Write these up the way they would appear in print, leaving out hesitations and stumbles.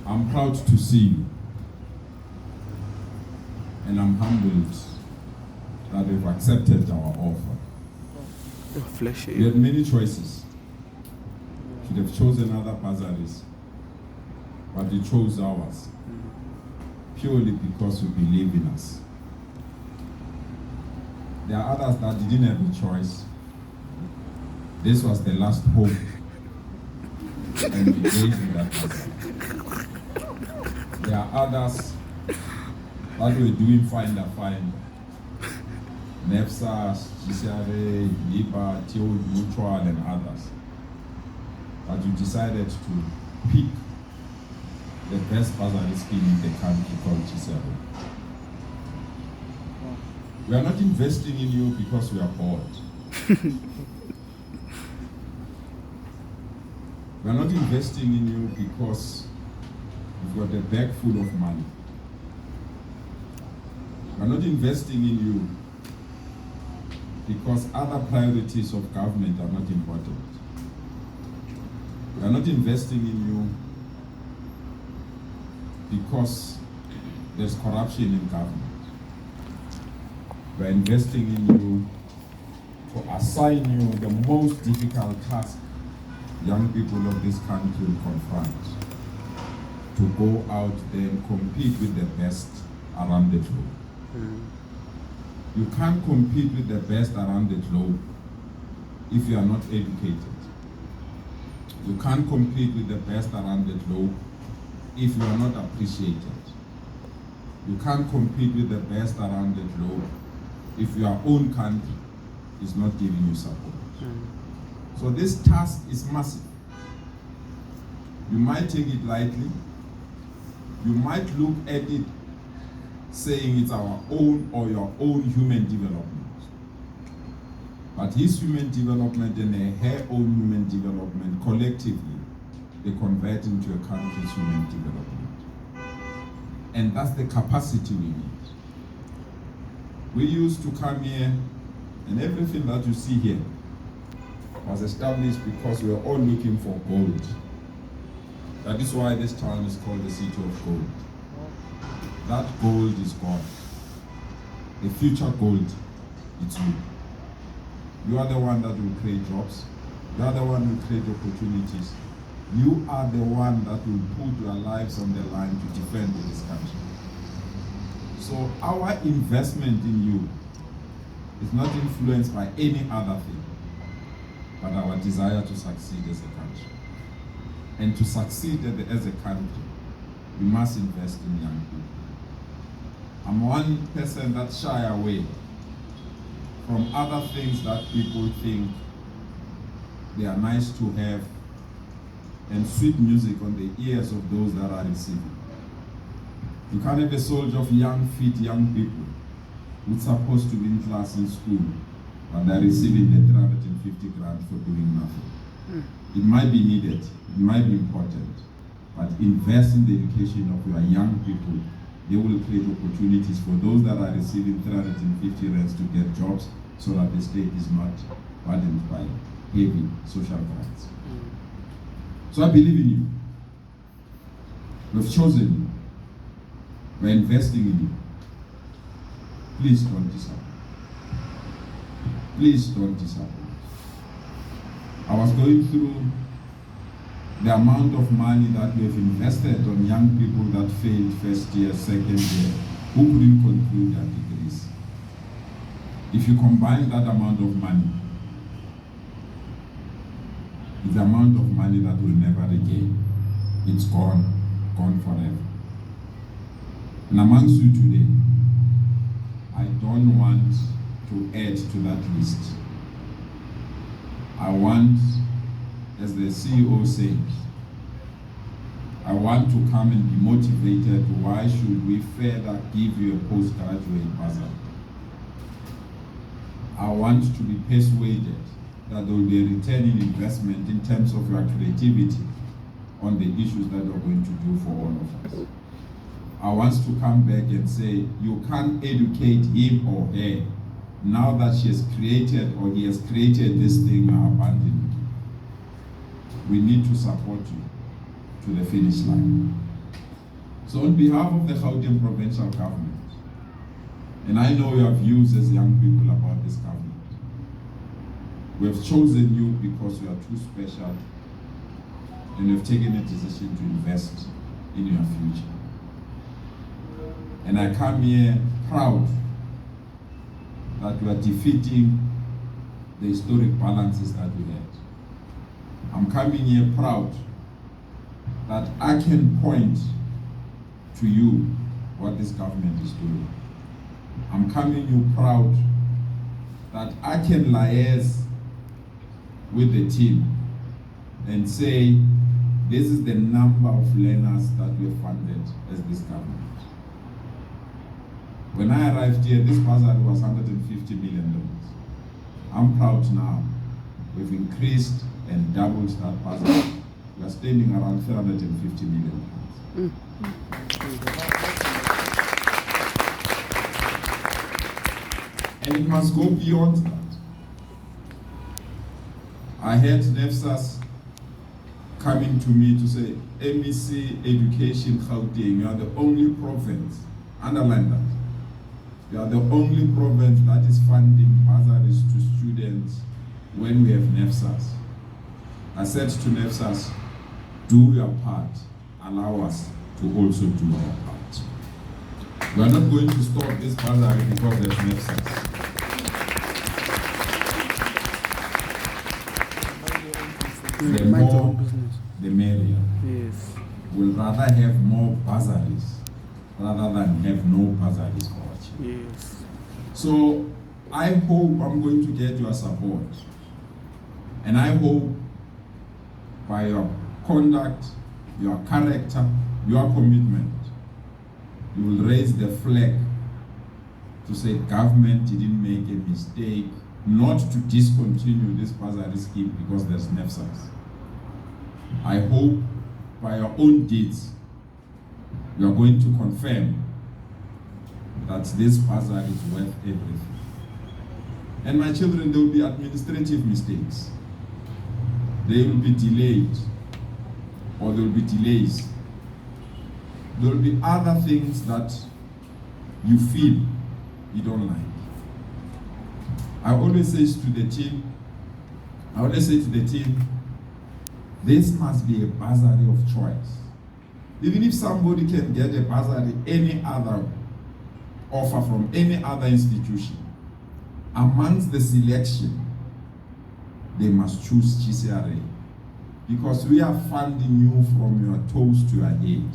I'm proud to see you, and I'm humbled that you've accepted our offer. We had many choices. Should have chosen other bursaries, but you chose ours purely because you believe in us. There are others that didn't have a choice. This was the last hope, and we gave you that bursary. There are others that were doing find. NEFSA, GCRA, LIBA, TIOD, Mutual, and others. But you decided to pick the best bursary scheme in the country called GCRA. We are not investing in you because we are bored. We are not investing in you because you've got a bag full of money. We are not investing in you because other priorities of government are not important. We are not investing in you because there's corruption in government. We are investing in you to assign you the most difficult task young people of this country will confront, to go out there and compete with the best around the globe. You can't compete with the best around the globe if you are not educated. You can't compete with the best around the globe if you are not appreciated. You can't compete with the best around the globe if your own country is not giving you support. So this task is massive. You might take it lightly. You might look at it saying it's our own or your own human development. But his human development and her own human development collectively, they convert into a country's human development. And that's the capacity we need. We used to come here, and everything that you see here was established because we were all looking for gold. That is why this town is called the City of Gold. That gold is gone. The future gold, it's you. You are the one that will create jobs. You are the one who will create opportunities. You are the one that will put your lives on the line to defend this country. So our investment in you is not influenced by any other thing, but our desire to succeed as a country. And to succeed as a country, we must invest in young people. I'm one person that shy away from other things that people think they are nice to have and sweet music on the ears of those that are receiving. You can't have a soldier of young, fit young people who's supposed to be in class in school, but they're receiving the 350 grand for doing nothing. It might be needed, it might be important, but invest in the education of your young people. They will create opportunities for those that are receiving 350 rands to get jobs, so that the state is not burdened by heavy social grants. So I believe in you. We've chosen you. We're investing in you. Please don't disappoint. Please don't disappoint. I was going through the amount of money that we have invested on young people that failed first year, second year, who couldn't conclude their degrees. If you combine that amount of money, it's the amount of money that we'll never regain. It's gone forever. And amongst you today, I don't want to add to that list. I want, as the CEO said, I want to come and be motivated. Why should we further give you a postgraduate bursary? I want to be persuaded that there will be a return in investment in terms of your creativity on the issues that you're going to do for all of us. I want to come back and say, you can't educate him or her. Now that she has created or he has created this thing, now abandon it. We need to support you to the finish line. So on behalf of the Gauteng provincial government, and I know your views as young people about this government, we have chosen you because you are too special and you have taken a decision to invest in your future. And I come here proud that we are defeating the historic balances that we had. I'm coming here proud that I can point to you what this government is doing. I'm coming here proud that I can liaise with the team and say, this is the number of learners that we have funded as this government. When I arrived here, this bursary was $150 million. I'm proud now. We've increased and doubled that bursary. We are standing around $350 million. And it must go beyond that. I had NEFSAS coming to me to say, MEC Education Gauteng, you are the only province, underline that, you are the only province that is funding bursaries to students when we have NEFSAS. I said to NEFSAS, do your part, allow us to also do our part. We are not going to stop this bursary because there's NEFSAS. The more, the merrier. Yes. We'll rather have more bursaries rather than have no bursaries for our children. Yes. So I hope I'm going to get your support. And I hope by your conduct, your character, your commitment, you will raise the flag to say government didn't make a mistake not to discontinue this bursary scheme because there's NEFSAS. I hope by your own deeds, you are going to confirm that this bursary is worth everything. And my children, there will be administrative mistakes. They will be delayed, or there will be delays. There will be other things that you feel you don't like. I always say to the team, this must be a bursary of choice. Even if somebody can get a bursary, any other offer from any other institution, amongst the selection, they must choose GCRA. Because we are funding you from your toes to your head.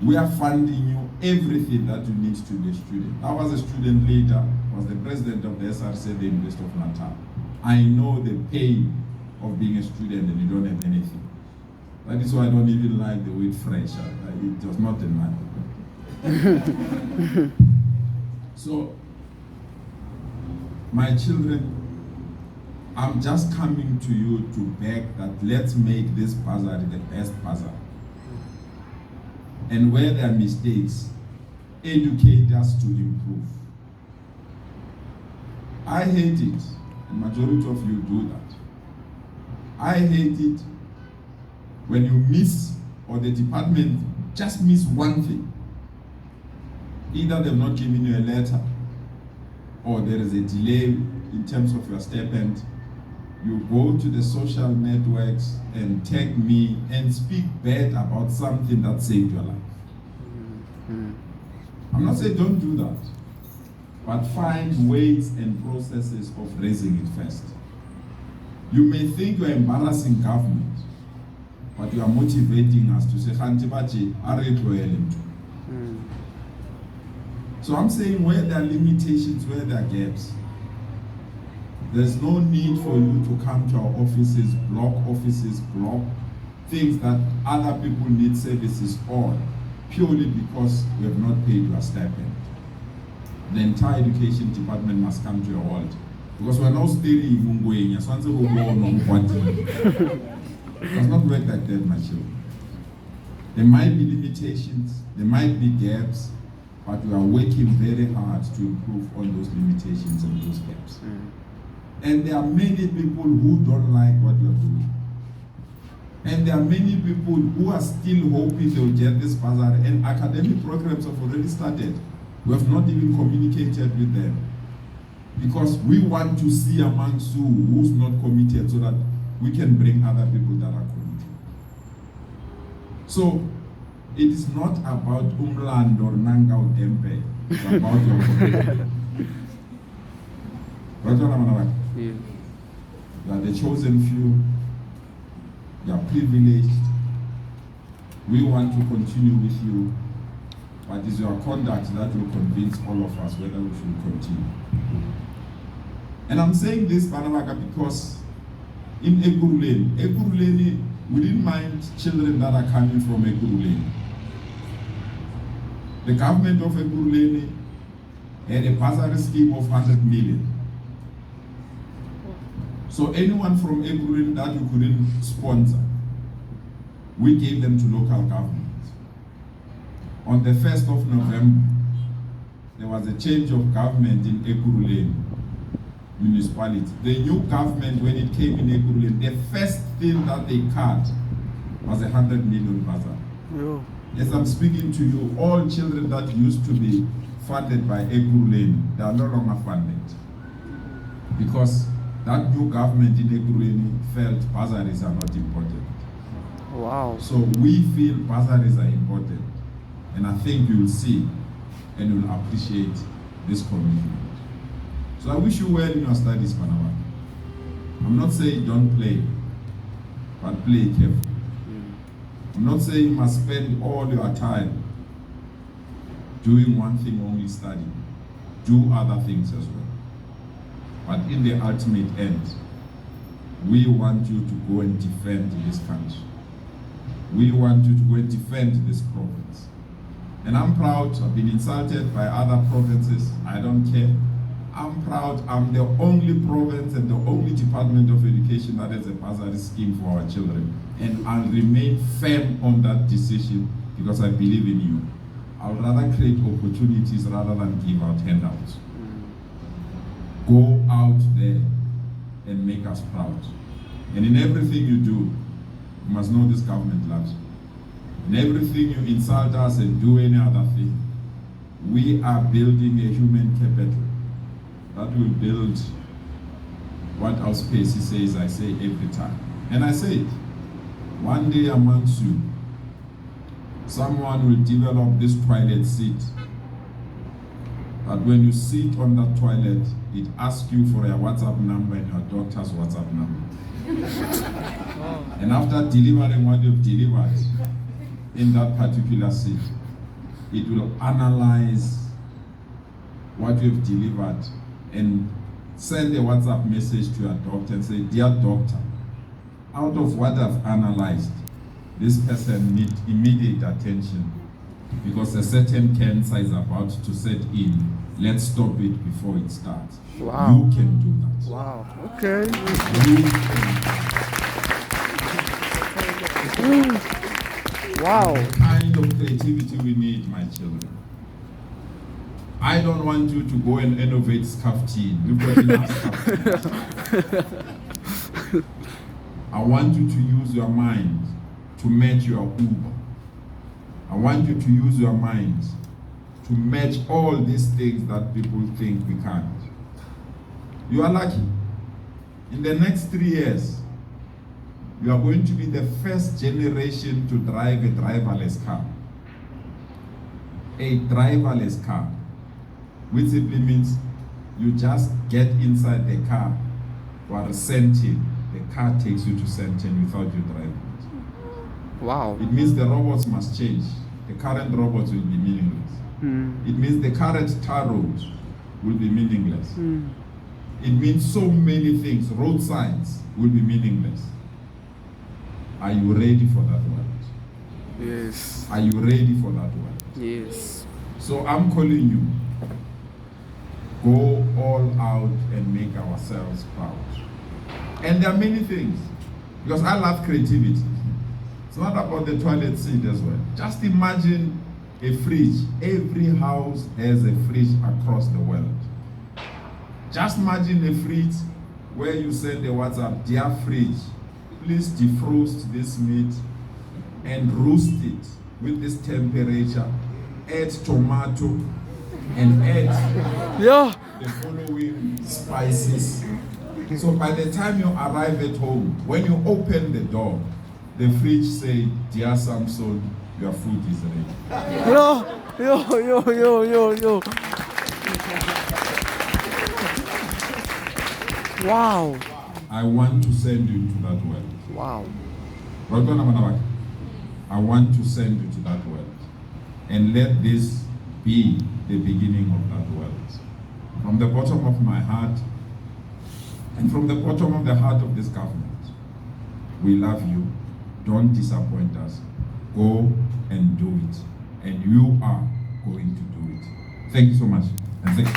We are funding you everything that you need to be a student. I was a student leader, was the president of the SRC, the University of Natal. I know the pain of being a student and you don't have anything. That is why I don't even like the word fresh. It does not matter. So, my children, I'm just coming to you to beg that let's make this bursary the best bursary. And where there are mistakes, educate us to improve. I hate it, and majority of you do that. I hate it when you miss, or the department just miss one thing. Either they've not given you a letter, or there is a delay in terms of your stipend. You go to the social networks and tag me and speak bad about something that saved your life. I'm not saying don't do that, but find ways and processes of raising it first. You may think you're embarrassing government, but you are motivating us to say, so I'm saying where there are limitations, where there are gaps, there's no need for you to come to our offices, block things that other people need services on, purely because we have not paid your stipend. The entire education department must come to your world. Because we're now steering Mungwenya, so answer will go on. It does not work like that, my children. There might be limitations, there might be gaps, but we are working very hard to improve on those limitations and those gaps. And there are many people who don't like what you're doing. And there are many people who are still hoping they'll get this bursary, and academic programs have already started. We have not even communicated with them. Because we want to see amongst you who's not committed so that we can bring other people that are committed. So, it is not about Umland or Nangao Dempe. It's about your commitment. You are the chosen few. You are privileged. We want to continue with you. But it's your conduct that will convince all of us whether we should continue. And I'm saying this, Panamaka, because in Ekuruleni, we didn't mind children that are coming from Ekuruleni. The government of Ekuruleni had a bursary scheme of 100 million. So anyone from Ekuruleni that you couldn't sponsor, we gave them to local government. On the 1st of November, there was a change of government in Ekuruleni municipality. The new government, when it came in Ekuruleni, the first thing that they cut was 100 million bursary. Yeah. As I'm speaking to you, all children that used to be funded by Ekuruleni, they are no longer funded. Because that new government in Ekuruleni felt bursaries are not important. Wow. So we feel bursaries are important. And I think you will see and you will appreciate this commitment. So I wish you well in your studies, Panama. I'm not saying don't play, but play carefully. I'm not saying you must spend all your time doing one thing only, studying. Do other things as well. But in the ultimate end, we want you to go and defend this country. We want you to go and defend this province. And I'm proud. I've been insulted by other provinces. I don't care. I'm proud. I'm the only province and the only department of education that has a bursary scheme for our children. And I'll remain firm on that decision because I believe in you. I'll rather create opportunities rather than give out handouts. Go out there and make us proud. And in everything you do, you must know this government loves you. In everything you insult us and do any other thing, we are building a human capital that will build what our Spacey says, I say every time. And I say it, one day amongst you, someone will develop this toilet seat that when you sit on that toilet, it asks you for a WhatsApp number and your doctor's WhatsApp number. And after delivering what you've delivered in that particular seat, it will analyze what you've delivered and send a WhatsApp message to your doctor and say, dear doctor, out of what I've analyzed, this person needs immediate attention because a certain cancer is about to set in. Let's stop it before it starts. Wow. You can do that. Wow. Okay. Wow. The kind of creativity we need, my children. I don't want you to go and innovate scarf tea. You've got enough scarf tea. I want you to use your mind to match your Uber. I want you to use your mind to match all these things that people think we can't. You are lucky. In the next 3 years, you are going to be the first generation to drive a driverless car. A driverless car, which simply means you just get inside the car for Sentin. The car takes you to Sentin without you driving it. Wow. It means the robots must change. The current robots will be meaningless. It means the current tar roads will be meaningless. It means so many things. Road signs will be meaningless. Are you ready for that world? Yes. Are you ready for that world? Yes. So I'm calling you. Go all out and make ourselves proud. And there are many things. Because I love creativity. It's not about the toilet seat as well. Just imagine a fridge. Every house has a fridge across the world. Just imagine a fridge where you send a WhatsApp, dear fridge, please defrost this meat and roast it with this temperature. Add tomato and add Yeah. the following spices. So by the time you arrive at home, when you open the door, the fridge say, "Dear Samson, your food is ready." Yo. Wow. I want to send you to that world. Wow. I want to send you to that world. And let this be the beginning of that world. From the bottom of my heart, and from the bottom of the heart of this government, we love you. Don't disappoint us. Go and do it. And you are going to do it. Thank you so much. And thank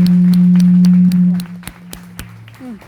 you.